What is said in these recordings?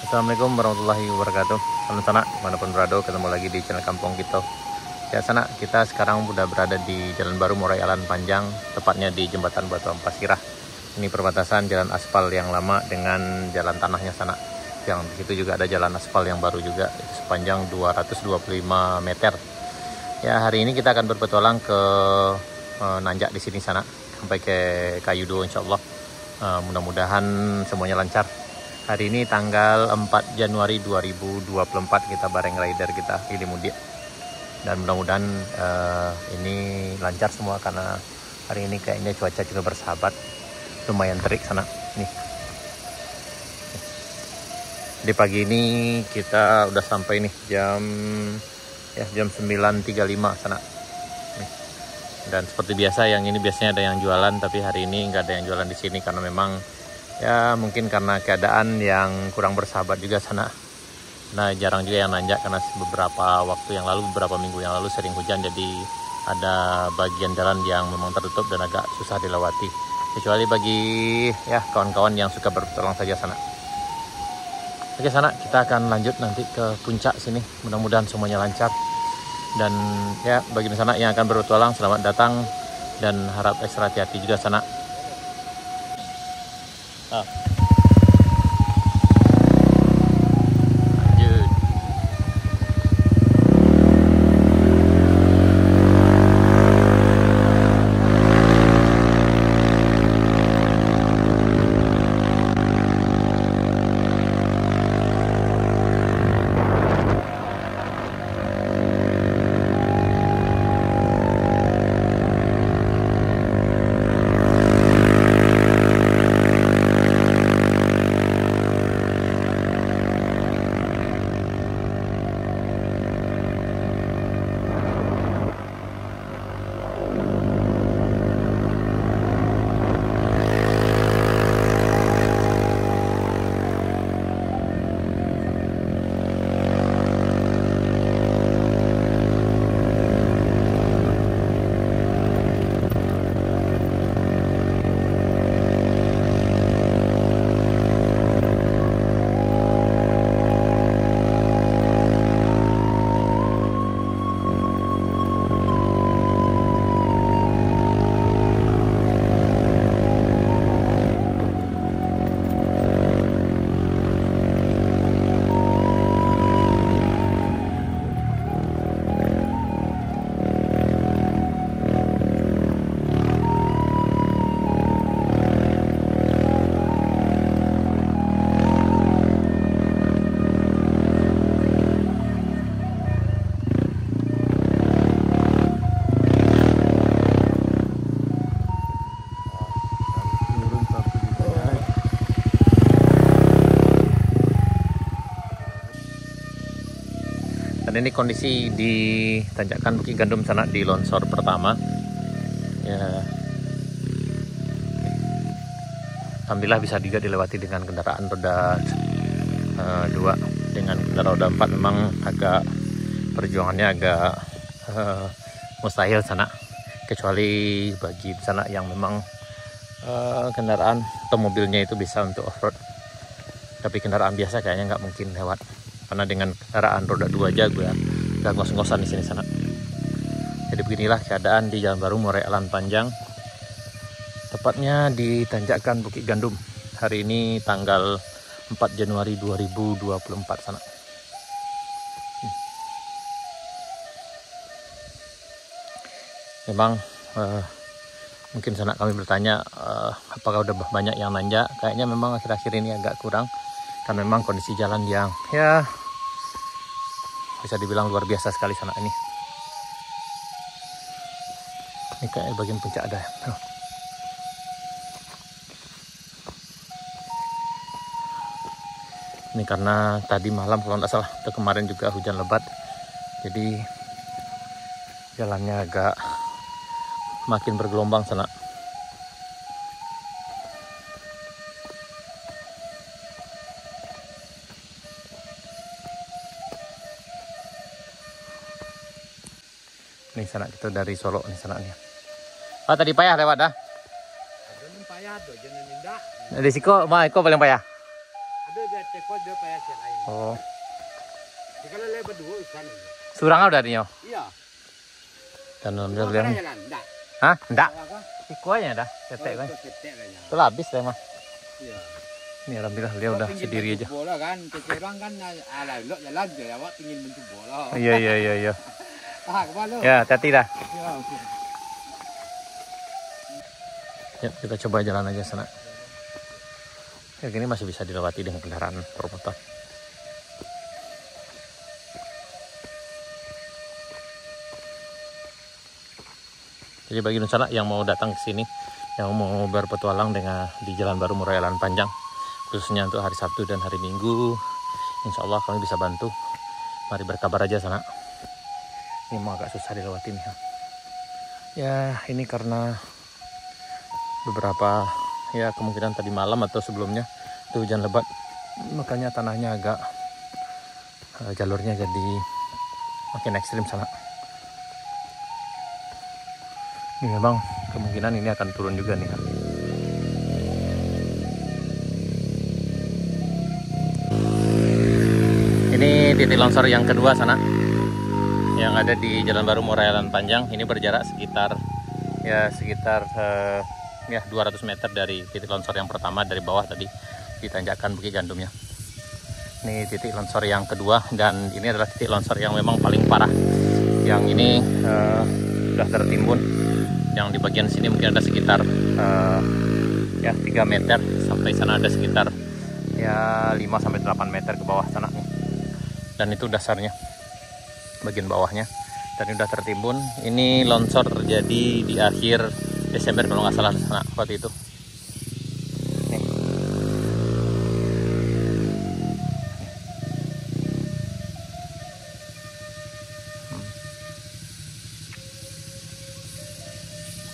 Assalamualaikum warahmatullahi wabarakatuh. Salam sanak dimanapun berada, ketemu lagi di channel Kampung Kita. Ya sanak, kita sekarang sudah berada di Jalan Baru Murai Alan Panjang, tepatnya di Jembatan Batu Ampas Sirah. Ini perbatasan jalan aspal yang lama dengan jalan tanahnya sanak. Yang di situ juga ada jalan aspal yang baru juga, itu sepanjang 225 meter. Ya, hari ini kita akan berpetualang ke nanjak di sini sanak, sampai ke Kayudo insyaallah. Mudah-mudahan semuanya lancar. Hari ini tanggal 4 Januari 2024 kita bareng rider kita pilih mudik. Dan mudah-mudahan ini lancar semua karena hari ini kayaknya cuaca juga bersahabat. Lumayan terik sana nih. Di pagi ini kita udah sampai nih jam 9.35 sana. Nih. Dan seperti biasa yang ini biasanya ada yang jualan, tapi hari ini nggak ada yang jualan di sini karena memang ya mungkin karena keadaan yang kurang bersahabat juga sana. Nah jarang juga yang nanjak karena beberapa minggu yang lalu sering hujan, jadi ada bagian jalan yang memang tertutup dan agak susah dilewati. Kecuali bagi ya kawan-kawan yang suka berpetualang saja sana. Oke sana, kita akan lanjut nanti ke puncak sini. Mudah-mudahan semuanya lancar. Dan ya bagi sana yang akan berpetualang selamat datang dan harap ekstra hati-hati juga sana. Dan ini kondisi di tanjakan Bukit Gandum sana di longsor pertama. Ya. Alhamdulillah bisa juga dilewati dengan kendaraan roda 2. Dengan kendaraan roda 4 memang agak perjuangannya agak mustahil sana. Kecuali bagi sana yang memang kendaraan atau mobilnya itu bisa untuk off-road. Tapi kendaraan biasa kayaknya nggak mungkin lewat. Karena dengan kendaraan roda 2 aja gue udah ngos-ngosan di sini sana. Jadi beginilah keadaan di Jalan Baru Murai Alan Panjang, tepatnya di tanjakan Bukit Gandum. Hari ini tanggal 4 Januari 2024 sana. Memang mungkin sana kami bertanya apakah udah banyak yang nanjak. Kayaknya memang akhir-akhir ini agak kurang. Kan memang kondisi jalan yang ya bisa dibilang luar biasa sekali sana ini. Ini kayak bagian puncak ada. Ini karena tadi malam kalau nggak salah atau kemarin juga hujan lebat, jadi jalannya agak makin bergelombang sana. Nih sana kita dari Solo nih sana nih. Oh tadi payah lewat dah. Ada payah tuh jangan nindak. Di siko mah paling payah. Ada guys Tekot dia payah siang air. Oh. Kalau lebar dua ikan. Surang udah nih. Iya. Dan alhamdulillah. Enggak. Hah? Enggak. Iku aja dah, ketek kan. Itu habis deh mah. Iya. Ini alhamdulillah dia udah sendiri aja. Bola kan, kecerang kan ala lo jalan je awak pengin mencoba bola. Iya. Ah, kemana? Ya, hati dah. Ya, okey. Ya, kita coba jalan aja sana. Ya, gini masih bisa dilewati dengan kendaraan bermotor. Jadi bagi Nusana yang mau datang ke sini, yang mau berpetualang dengan di Jalan Baru Murai Alan Panjang, khususnya untuk hari Sabtu dan hari Minggu, insya Allah kami bisa bantu. Mari berkabar aja sana. Ini mau agak susah dilewatin ya. Ya ini karena beberapa ya kemungkinan tadi malam atau sebelumnya itu hujan lebat, makanya tanahnya agak jalurnya jadi makin ekstrim sana. Ini memang kemungkinan ini akan turun juga nih. Ini titik longsor yang kedua sana, yang ada di Jalan Baru Murai Alan Panjang. Ini berjarak sekitar 200 meter dari titik longsor yang pertama dari bawah tadi ditanjakan Bukit Gandumnya. Ini titik longsor yang kedua dan ini adalah titik longsor yang memang paling parah. Yang ini sudah tertimbun. Yang di bagian sini mungkin ada sekitar 3 meter, sampai sana ada sekitar 5 sampai 8 meter ke bawah sana nih. Dan itu dasarnya bagian bawahnya, dan ini udah tertimbun. Ini longsor terjadi di akhir Desember kalau nggak salah sana waktu itu. Nih.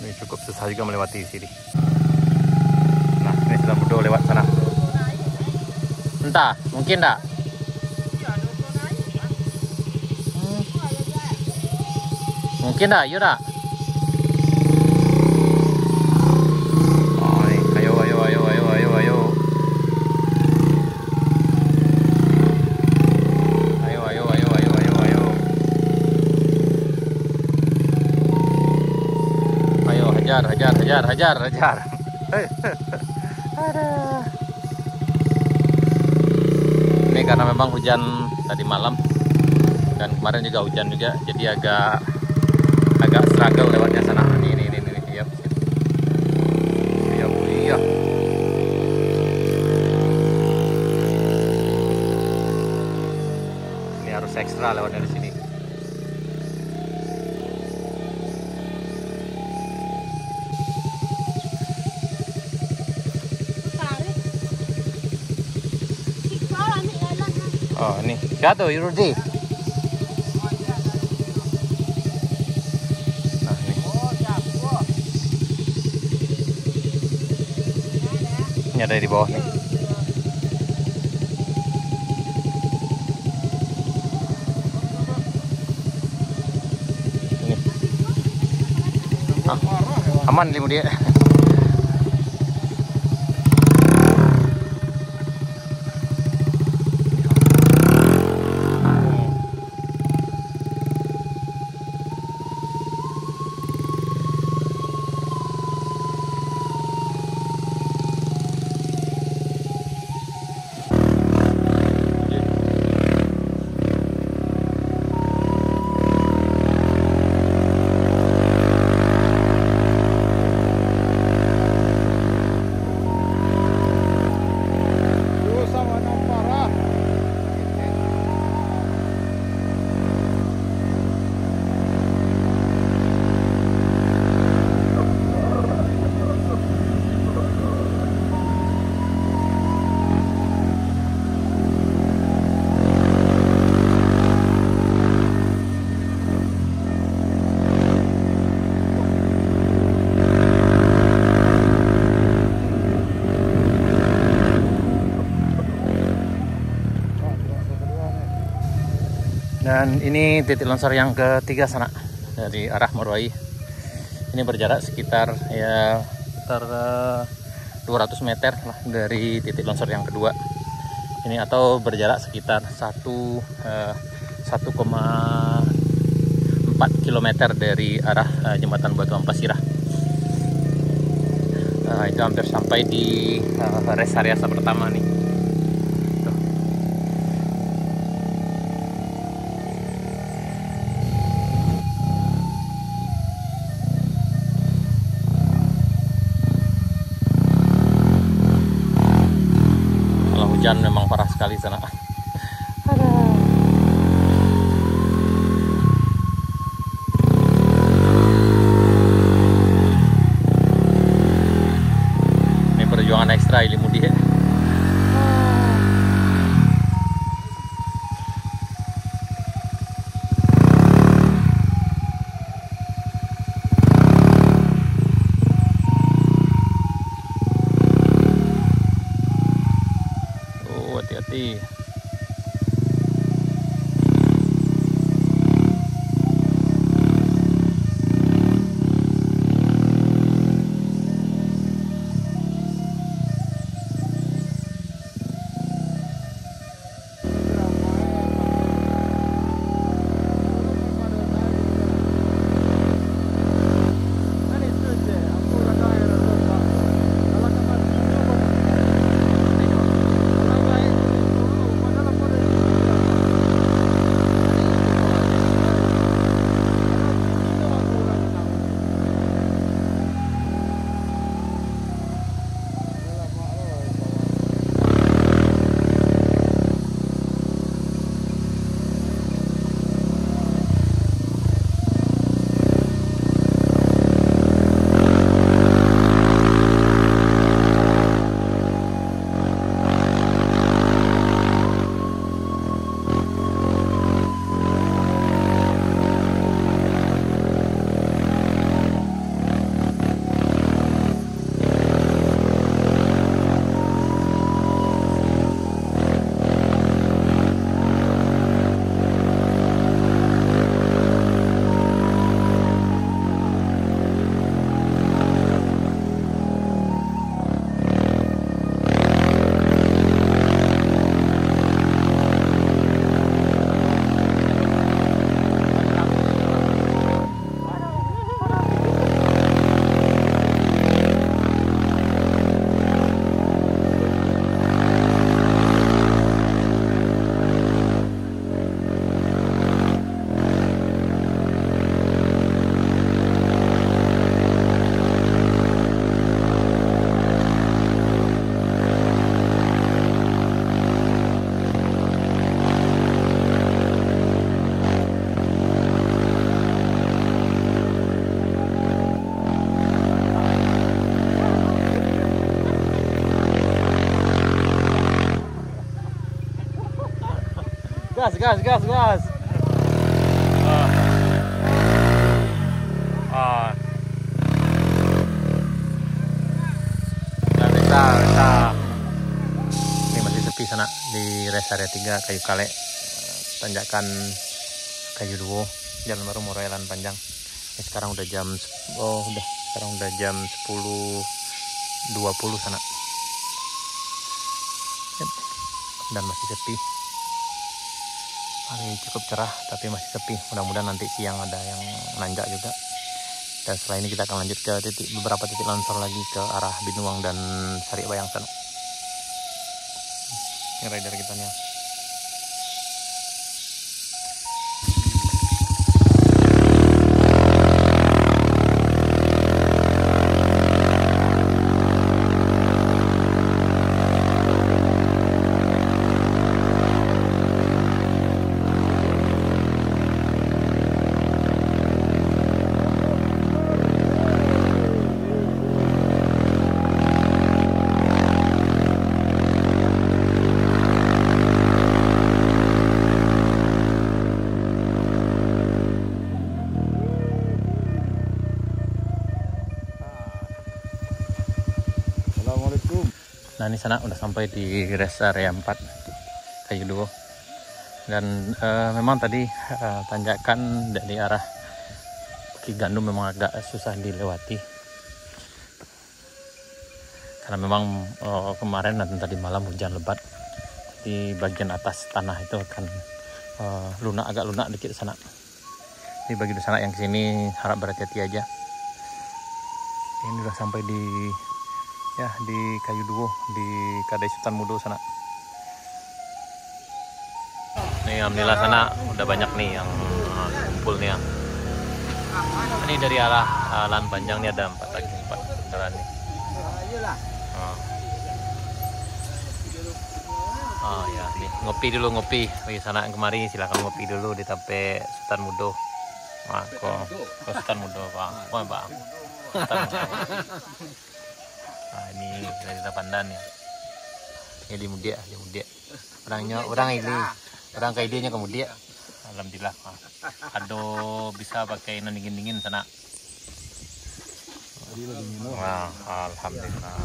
Ini cukup susah juga melewati sini. Nah, ini sedang bodoh lewat sana. Entah, mungkin enggak. Mungkin enggak, yuk dah. Oh, nih, ayo. Hajar. Aduh. Ini karena memang hujan tadi malam dan kemarin juga hujan juga, jadi agak struggle lewatnya sana. Ini. Iya. Ini harus ekstra lewat dari sini. Oh, ini jatuh Yurudi. Nah, ini. Ini ada di bawah nih. Ini. Aman limu dia. Dan ini titik longsor yang ketiga sana dari arah Morowai. Ini berjarak sekitar 200 meter lah dari titik longsor yang kedua. ini, atau berjarak sekitar 1,4 km dari arah jembatan Batu Ampas Sirah. Itu hampir sampai di rest area pertama nih. Tuh. Kalau hujan memang parah sekali sana. Perjuangan ekstra ini mudi ya. Oh, hati-hati. Gas. Bisa. Ini masih sepi sana di rest area 3 Kayu Kale, tanjakan Kayu Duo, Jalan Baru Muara Elan Panjang. Ini sekarang udah jam 10.20 sana. Dan masih sepi. Hari cukup cerah tapi masih sepi. Mudah-mudahan nanti siang ada yang nanjak juga. Dan setelah ini kita akan lanjut ke beberapa titik longsor lagi ke arah Binuang dan Sari Bayang sana. Ini rider kita nih. Nah ini sana udah sampai di rest area 4 Kayu Duo. Dan memang tadi tanjakan dari arah Bukit Gandum memang agak susah dilewati. Karena memang kemarin dan tadi malam hujan lebat. di bagian atas tanah itu akan lunak, agak lunak dikit sana. Ini bagi sana yang kesini harap berhati-hati aja. Ini udah sampai di Kayu Duo di Kadai Sultan Mudo sana. Nih alhamdulillah sana udah banyak nih yang kumpul nih ya. Ini dari arah Alan Panjang nih ada 4 kendaraan nih. Oh ya, nih ngopi dulu ngopi. Bagi sana yang kemari silakan ngopi dulu di Tape Sultan Mudo. Kok Sultan Mudo Pak. Pak. Sultan Mudo. Nah, ini kita pandan ya. Ya di Mudia. Orang kayak idenya ke Mudia. Alhamdulillah. Aduh bisa pakai dingin-dingin sana. Wah, alhamdulillah.